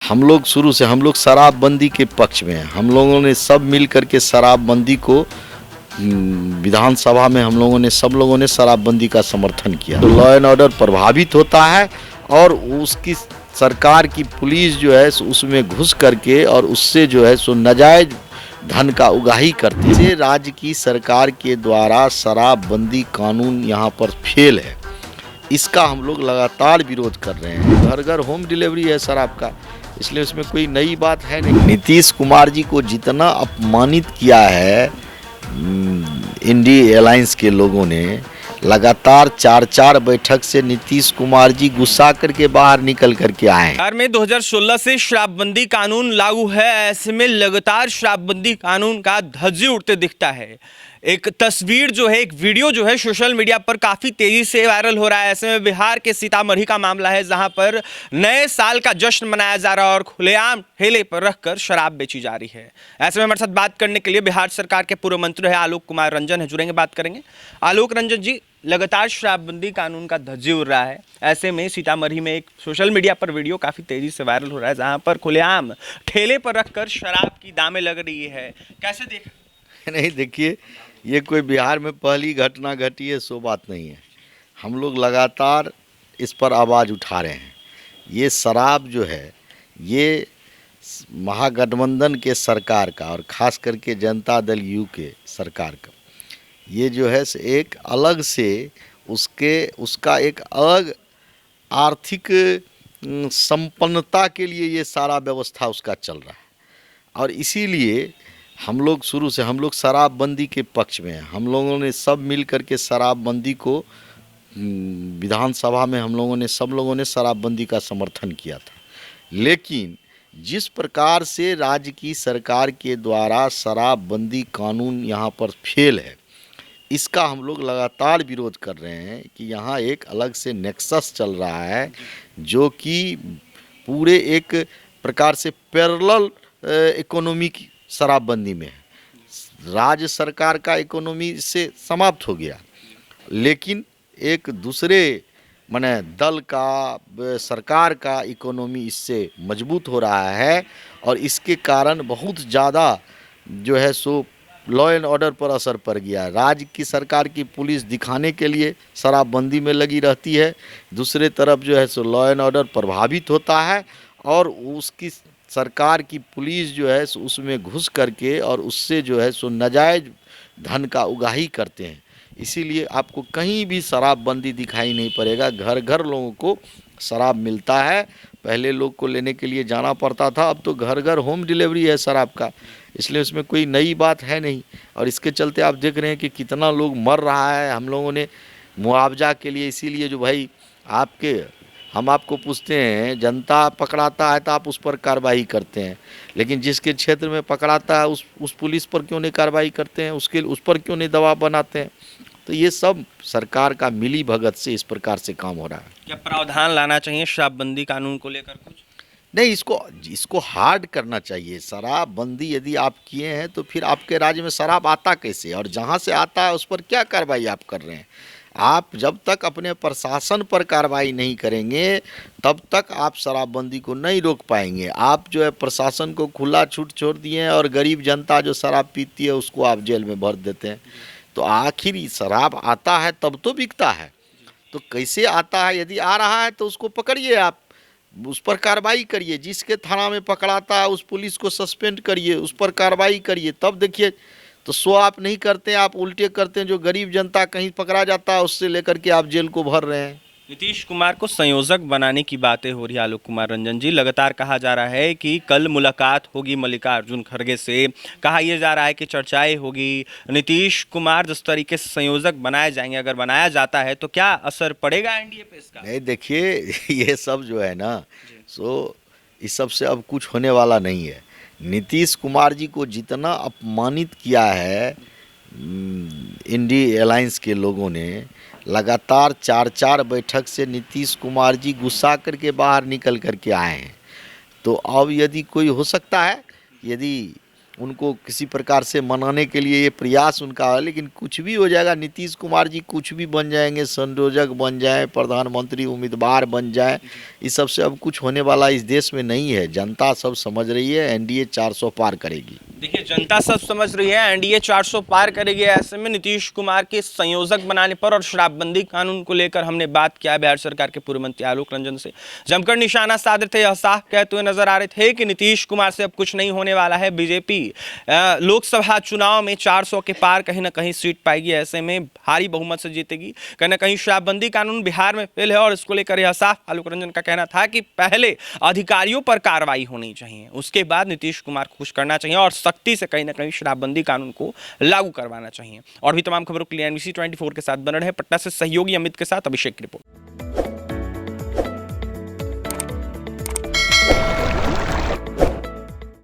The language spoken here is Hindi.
हम लोग शुरू से हम लोग शराबबंदी के पक्ष में हैं। हम लोगों ने सब मिल करके शराबबंदी को विधानसभा में हम लोगों ने सब लोगों ने शराबबंदी का समर्थन किया। तो लॉ एंड ऑर्डर प्रभावित होता है और उसकी सरकार की पुलिस जो है उसमें घुस करके और उससे जो है सो नाजायज धन का उगाही करती है। राज्य की सरकार के द्वारा शराबबंदी कानून यहाँ पर फेल है, इसका हम लोग लगातार विरोध कर रहे हैं। घर घर होम डिलीवरी है शराब का, इसलिए उसमें कोई नई बात है नहीं। नीतीश कुमार जी को जितना अपमानित किया है इंडी अलायंस के लोगों ने, लगातार 4 बैठक से नीतीश कुमार जी गुस्सा करके बाहर निकल करके आए। बिहार में 2016 से शराबबंदी कानून लागू है, ऐसे में लगातार शराबबंदी कानून का धज्जी उड़ते दिखता है। एक तस्वीर जो है, एक वीडियो जो है सोशल मीडिया पर काफ़ी तेज़ी से वायरल हो रहा है। ऐसे में बिहार के सीतामढ़ी का मामला है, जहां पर नए साल का जश्न मनाया जा रहा है और खुलेआम ठेले पर रखकर शराब बेची जा रही है। ऐसे में हमारे साथ बात करने के लिए बिहार सरकार के पूर्व मंत्री है आलोक कुमार रंजन है, जुड़ेंगे, बात करेंगे। आलोक रंजन जी, लगातार शराबबंदी कानून का धज्जी उड़ रहा है, ऐसे में सीतामढ़ी में एक सोशल मीडिया पर वीडियो काफ़ी तेज़ी से वायरल हो रहा है, जहाँ पर खुलेआम ठेले पर रखकर शराब की दामें लग रही है, कैसे देख? नहीं, देखिए, ये कोई बिहार में पहली घटना घटी है, सो बात नहीं है। हम लोग लगातार इस पर आवाज़ उठा रहे हैं। ये शराब जो है, ये महागठबंधन के सरकार का और ख़ास करके जनता दल यू के सरकार का, ये जो है एक अलग से उसका एक अलग आर्थिक संपन्नता के लिए ये सारा व्यवस्था उसका चल रहा है। और इसीलिए हम लोग शुरू से हम लोग शराबबंदी के पक्ष में हैं। हम लोगों ने सब मिल करके शराबबंदी को विधानसभा में हम लोगों ने सब लोगों ने शराबबंदी का समर्थन किया था। लेकिन जिस प्रकार से राज्य की सरकार के द्वारा शराबबंदी कानून यहाँ पर फेल है, इसका हम लोग लगातार विरोध कर रहे हैं कि यहाँ एक अलग से नेक्सस चल रहा है, जो कि पूरे एक प्रकार से पैरेलल इकोनॉमी की शराबबंदी में है। राज्य सरकार का इकोनॉमी से समाप्त हो गया, लेकिन एक दूसरे माने दल का सरकार का इकोनॉमी इससे मजबूत हो रहा है और इसके कारण बहुत ज़्यादा जो है सो लॉ एंड ऑर्डर पर असर पड़ गया। राज्य की सरकार की पुलिस दिखाने के लिए शराबबंदी में लगी रहती है, दूसरे तरफ जो है सो लॉ एंड ऑर्डर प्रभावित होता है और उसकी सरकार की पुलिस जो है उसमें घुस करके और उससे जो है सो नाजायज धन का उगाही करते हैं। इसीलिए आपको कहीं भी शराबबंदी दिखाई नहीं पड़ेगा। घर घर लोगों को शराब मिलता है। पहले लोग को लेने के लिए जाना पड़ता था, अब तो घर घर होम डिलीवरी है शराब का, इसलिए उसमें कोई नई बात है नहीं। और इसके चलते आप देख रहे हैं कि कितना लोग मर रहा है। हम लोगों ने मुआवजा के लिए, इसीलिए जो भाई हम आपको पूछते हैं, जनता पकड़ाता है तो आप उस पर कार्रवाई करते हैं, लेकिन जिसके क्षेत्र में पकड़ाता है उस पुलिस पर क्यों नहीं कार्रवाई करते हैं, उस पर क्यों नहीं दबाव बनाते हैं? तो ये सब सरकार का मिली भगत से इस प्रकार से काम हो रहा है। क्या प्रावधान लाना चाहिए शराबबंदी कानून को लेकर कुछ? नहीं, इसको हार्ड करना चाहिए। शराबबंदी यदि आप किए हैं तो फिर आपके राज्य में शराब आता कैसे, और जहाँ से आता है उस पर क्या कार्रवाई आप कर रहे हैं? आप जब तक अपने प्रशासन पर कार्रवाई नहीं करेंगे तब तक आप शराबबंदी को नहीं रोक पाएंगे। आप जो है प्रशासन को खुला छूट छोड़ दिए हैं और गरीब जनता जो शराब पीती है उसको आप जेल में भर देते हैं। तो आखिर शराब आता है तब तो बिकता है, तो कैसे आता है? यदि आ रहा है तो उसको पकड़िए, आप उस पर कार्रवाई करिए। जिसके थाना में पकड़ाता है उस पुलिस को सस्पेंड करिए, उस पर कार्रवाई करिए, तब देखिए। तो शो आप नहीं करते, आप उल्टे करते हैं। जो गरीब जनता कहीं पकड़ा जाता है उससे लेकर के आप जेल को भर रहे हैं। नीतीश कुमार को संयोजक बनाने की बातें हो रही है आलोक कुमार रंजन जी। लगातार कहा जा रहा है कि कल मुलाकात होगी मल्लिकार्जुन खड़गे से, कहा यह जा रहा है कि चर्चाएं होगी। नीतीश कुमार जिस तरीके से संयोजक बनाए जाएंगे, अगर बनाया जाता है तो क्या असर पड़ेगा एनडीए पे इसका? नहीं, देखिए, ये सब जो है ना, सो इस सब से अब कुछ होने वाला नहीं है। नीतीश कुमार जी को जितना अपमानित किया है इंडी अलायंस के लोगों ने, लगातार 4 बैठक से नीतीश कुमार जी गुस्सा करके बाहर निकल करके आए हैं। तो अब यदि कोई हो सकता है, यदि उनको किसी प्रकार से मनाने के लिए ये प्रयास उनका है, लेकिन कुछ भी हो जाएगा। नीतीश कुमार जी कुछ भी बन जाएंगे, संयोजक बन जाए, प्रधानमंत्री उम्मीदवार बन जाए, इस सब से अब कुछ होने वाला इस देश में नहीं है। जनता सब समझ रही है, एनडीए 400 पार करेगी। देखिए, जनता सब समझ रही है एनडीए 400 पार करेगी। ऐसे में नीतीश कुमार के संयोजक बनाने पर और शराबबंदी कानून को लेकर हमने बात किया बिहार सरकार के पूर्व मंत्री आलोक रंजन से, जमकर निशाना साधे थे। यह साफ कहते हुए नजर आ रहे थे कि नीतीश कुमार से अब कुछ नहीं होने वाला है। बीजेपी लोकसभा चुनाव में 400 के पार कहीं ना कहीं सीट पाएगी, ऐसे में भारी बहुमत से जीतेगी। कहीं ना कहीं शराबबंदी कानून बिहार में फेल है और इसको लेकर यह साफ आलोक रंजन का कहना था कि पहले अधिकारियों पर कार्रवाई होनी चाहिए, उसके बाद नीतीश कुमार को कुछ करना चाहिए और सख्ती से कहीं ना कहीं शराबबंदी कानून को लागू करवाना चाहिए। और भी तमाम खबरों के लिए NBC 24 के साथ बने रहे। पटना से सहयोगी अमित के साथ अभिषेक की रिपोर्ट।